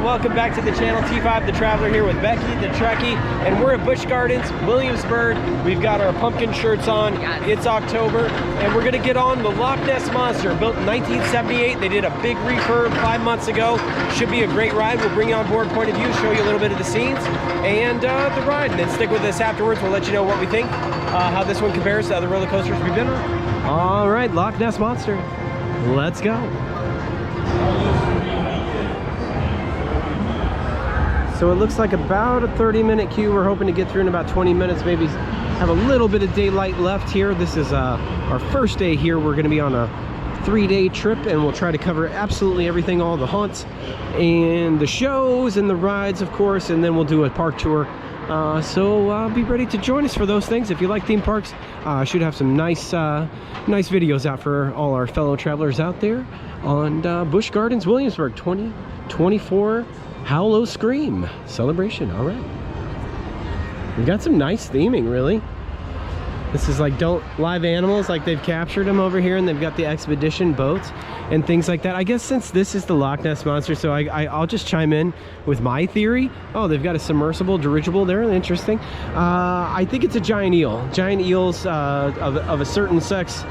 and welcome back to the channel. T5 the Traveler here with Becky the Trekkie, and we're at Busch Gardens Williamsburg. We've got our pumpkin shirts on. Yes. It's October, and we're gonna get on the Loch Ness Monster, built in 1978. They did a big refurb 5 months ago. Should be a great ride. We'll bring you on board point of view, show you a little bit of the scenes and the ride, and then stick with us afterwards. We'll let you know what we think, how this one compares to other roller coasters we've been on. All right, Loch Ness Monster, let's go. So it looks like about a 30-minute queue. We're hoping to get through in about 20 minutes, maybe have a little bit of daylight left here. This is our first day here. We're gonna be on a 3-day trip, and we'll try to cover absolutely everything, all the haunts and the shows and the rides, of course, and then we'll do a park tour. So be ready to join us for those things. If you like theme parks, should have some nice videos out for all our fellow travelers out there on Busch Gardens Williamsburg 2024 Howlow Scream celebration. All right, we got some nice theming, really. This is like live animals, like they've captured them over here, and they've got the expedition boats and things like that. I guess since this is the Loch Ness Monster, so I'll just chime in with my theory. Oh, they've got a submersible dirigible there. Interesting. I think it's a giant eel. Giant eels of a certain sex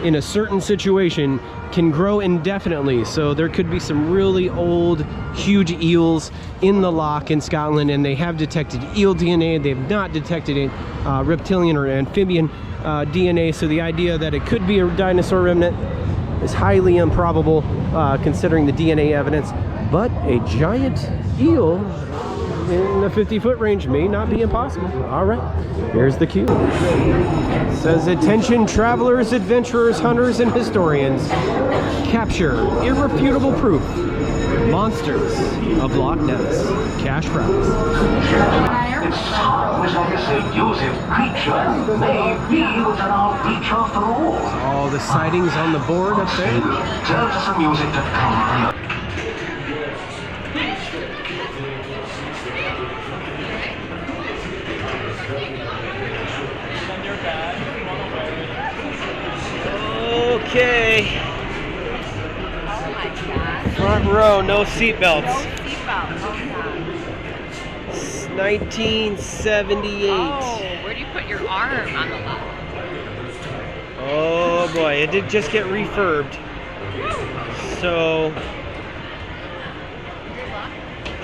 in a certain situation can grow indefinitely, so there could be some really old huge eels in the loch in Scotland, and they have detected eel DNA. They have not detected reptilian or amphibian DNA, so the idea that it could be a dinosaur remnant is highly improbable considering the DNA evidence, but a giant eel in the 50-foot range may not be impossible. All right, here's the cue. It says, attention travelers, adventurers, hunters, and historians. Capture irrefutable proof. Monsters of Loch Ness. Cash prize. It sounds like a seductive creature. Maybe without reach after all. All the sightings on the board up there. Turn to some music to come. Okay. Oh my God. Front row, no seatbelts. No seatbelts. Oh God. 1978. Oh, where do you put your arm on the left? Oh boy, it did just get refurbed. So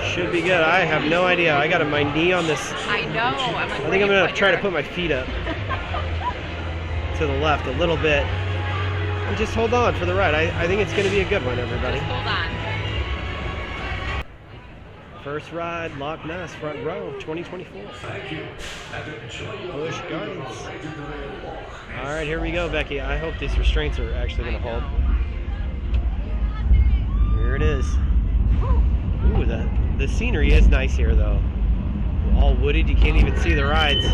should be good. I have no idea. I got my knee on this. I know. I'm like, I think I'm gonna try to put my feet up to the left a little bit. And just hold on for the ride. I think it's going to be a good one, everybody. Just hold on. First ride, Loch Ness, front row, 2024. Busch Gardens. All right, here we go, Becky. I hope these restraints are actually going to hold. Here it is. Ooh, the scenery is nice here, though. All wooded, you can't even see the rides.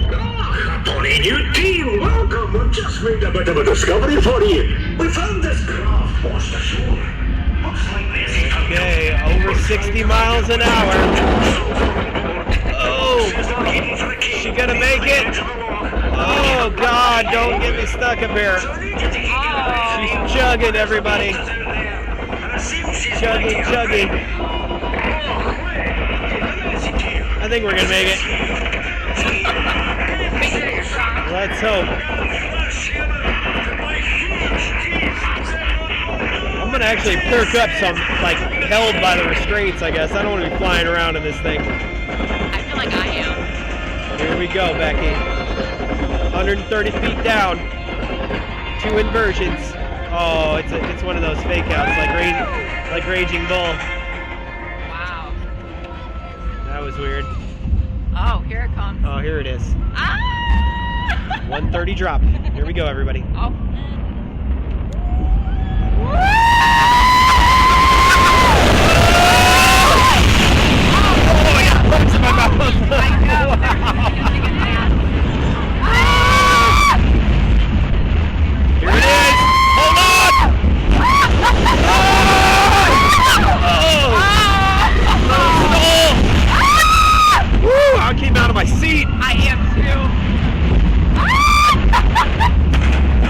Tony, new team, welcome. We've just made a bit of a discovery for you. We found this craft washed ashore. Looks like Nessie. Okay, over 60 miles an hour. Oh, she gonna make it? Oh God, don't get me stuck up here. She's chugging, everybody. Chugging. I think we're gonna make it. Let's hope. I'm gonna actually perk up some, like, held by the restraints, I guess. I don't want to be flying around in this thing. I feel like I am. Here we go, Becky. 130 feet down. 2 inversions. Oh, it's one of those fake outs, like Raging Bull. Wow. That was weird. Oh, here it comes. Oh, here it is. Ah! 130 drop. Here we go, everybody. Oh. Bumps in my mouth. I know. Here it is. Hold on. Woo! I came out of my seat. I am too.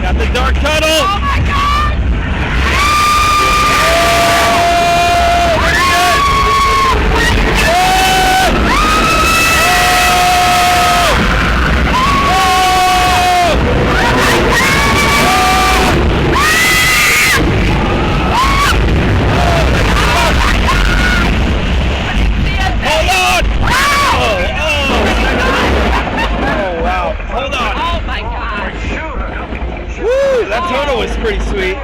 Got the sweet.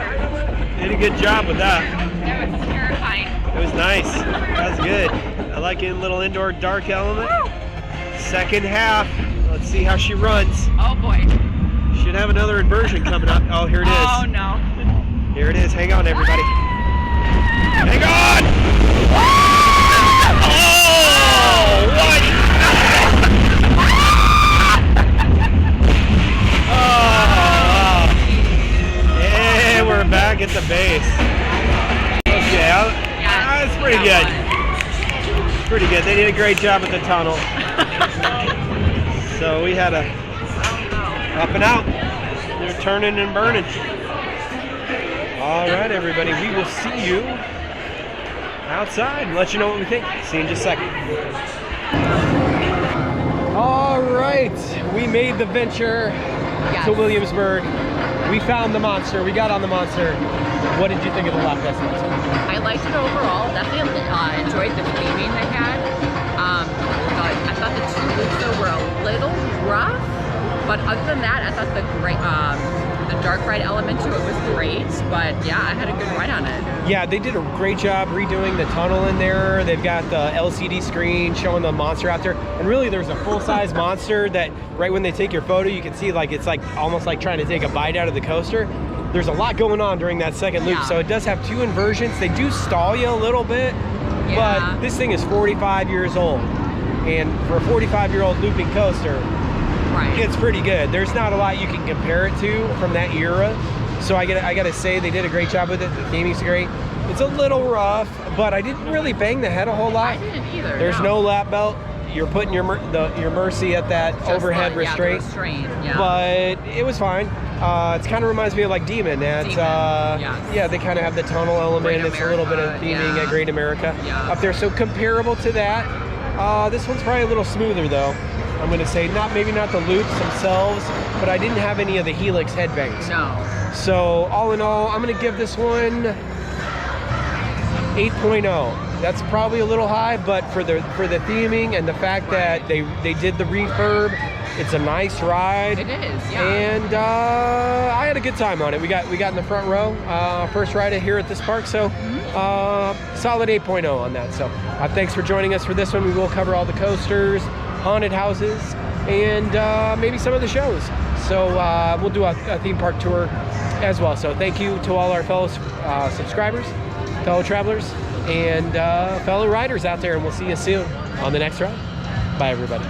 Did a good job with that. That was terrifying. It was nice. That was good. I like it in little indoor dark element. Second half. Let's see how she runs. Oh boy. Should have another inversion coming up. Oh, here it is. Oh no. Here it is. Hang on, everybody. Hang on! Oh, what? Oh, yeah, we're back at the base. Okay, that's pretty good. Pretty good. They did a great job at the tunnel. So we had a up and out. They're turning and burning. All right, everybody. We will see you outside and let you know what we think. See you in just a second. All right, we made the venture to Williamsburg. We found the monster. We got on the monster. What did you think of the Loch Ness Monster? I liked it overall. Definitely enjoyed the theming they had. I thought the two loops though were a little rough, but other than that, I thought the dark ride element to it was great. But yeah, I had a good ride on it. Yeah, they did a great job redoing the tunnel in there. They've got the LCD screen showing the monster out there, and really, there's a full-size monster that right when they take your photo, you can see like it's like almost like trying to take a bite out of the coaster. There's a lot going on during that second loop, so it does have two inversions. They do stall you a little bit, but this thing is 45 years old, and for a 45-year-old looping coaster, it's pretty good. There's not a lot you can compare it to from that era, so I gotta say they did a great job with it. The theming's great. It's a little rough, but I didn't really bang the head a whole lot. I didn't either. There's no lap belt. You're putting your mercy at that overhead restraint. But it was fine. It kind of reminds me of like Demon. Yeah, they kind of have the tunnel element. It's a little bit of theming at Great America up there. So comparable to that. This one's probably a little smoother though. I'm gonna say maybe not the loops themselves, but I didn't have any of the helix headbangs. No. So all in all, I'm gonna give this one 8.0. That's probably a little high, but for the theming and the fact that they did the refurb, it's a nice ride. It is, yeah. And I had a good time on it. We got in the front row, first ride here at this park, so solid 8.0 on that. So thanks for joining us for this one. We will cover all the coasters, haunted houses, and maybe some of the shows. So we'll do a theme park tour as well. So thank you to all our fellow subscribers, fellow travelers, and fellow riders out there, and we'll see you soon on the next ride. Bye, everybody.